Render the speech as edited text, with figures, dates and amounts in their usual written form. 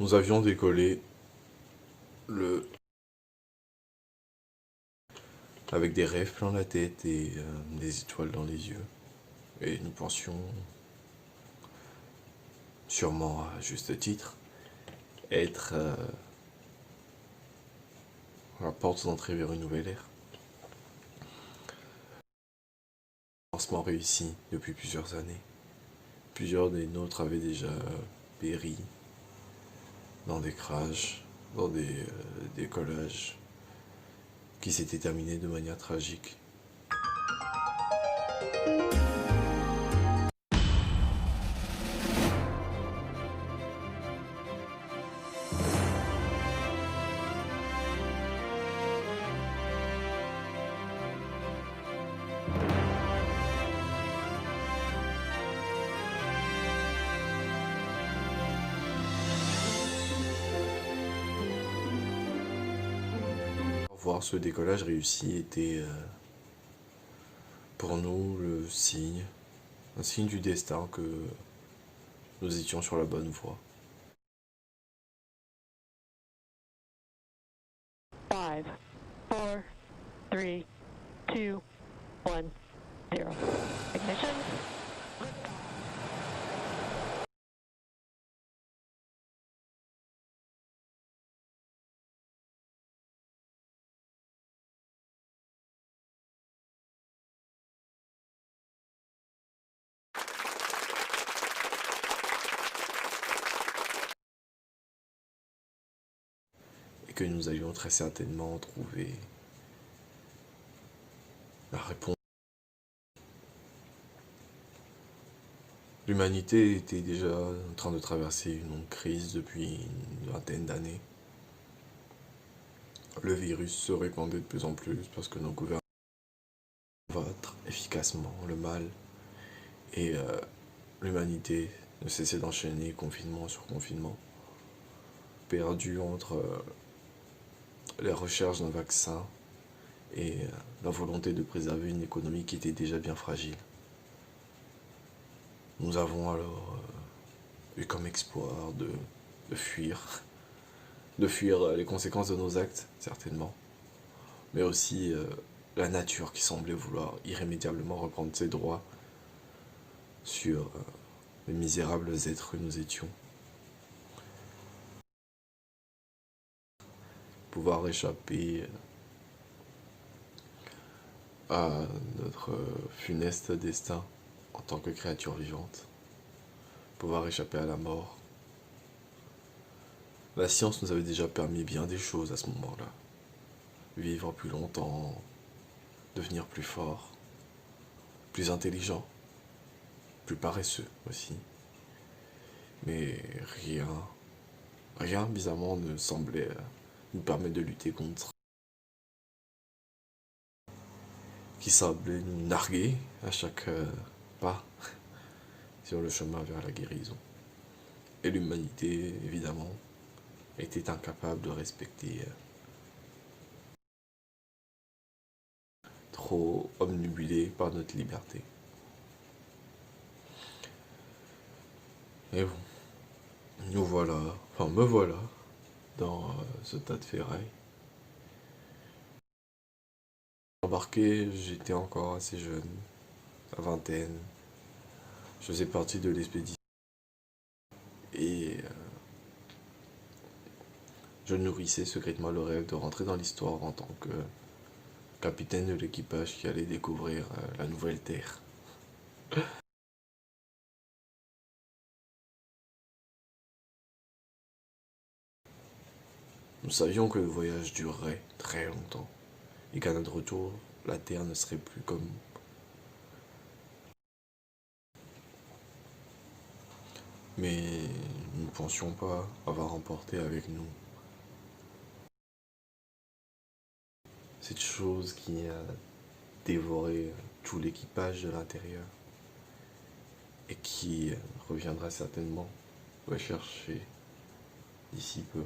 Nous avions décollé avec des rêves plein la tête et des étoiles dans les yeux. Et nous pensions, sûrement à juste titre, être à la porte d'entrée vers une nouvelle ère. Lancement réussi depuis plusieurs années. Plusieurs des nôtres avaient déjà péri dans des crashs, dans des décollages qui s'étaient terminés de manière tragique. Voir ce décollage réussi était pour nous un signe du destin que nous étions sur la bonne voie. 5, 4, 3, 2, 1, 0. Ignition. Et que nous allions très certainement trouver la réponse. L'humanité était déjà en train de traverser une longue crise depuis une vingtaine d'années. Le virus se répandait de plus en plus parce que nos gouvernements combattent efficacement le mal et l'humanité ne cessait d'enchaîner confinement sur confinement, perdue entre les recherches d'un vaccin et la volonté de préserver une économie qui était déjà bien fragile. Nous avons alors eu comme espoir de fuir, les conséquences de nos actes, certainement, mais aussi la nature qui semblait vouloir irrémédiablement reprendre ses droits sur les misérables êtres que nous étions. Pouvoir échapper à notre funeste destin en tant que créature vivante, pouvoir échapper à la mort. La science nous avait déjà permis bien des choses à ce moment-là. Vivre plus longtemps, devenir plus fort, plus intelligent, plus paresseux aussi. Mais rien bizarrement ne semblait nous permettre de lutter contre qui semblait nous narguer à chaque pas sur le chemin vers la guérison. Et l'humanité, évidemment, était incapable de respecter trop omnibulée par notre liberté. Et bon, me voilà dans ce tas de ferrailles. Embarqué, j'étais encore assez jeune, la vingtaine. Je faisais partie de l'expédition. Et je nourrissais secrètement le rêve de rentrer dans l'histoire en tant que capitaine de l'équipage qui allait découvrir la nouvelle Terre. Nous savions que le voyage durerait très longtemps et qu'à notre retour, la Terre ne serait plus comme mais nous ne pensions pas avoir emporté avec nous cette chose qui a dévoré tout l'équipage de l'intérieur et qui reviendra certainement rechercher d'ici peu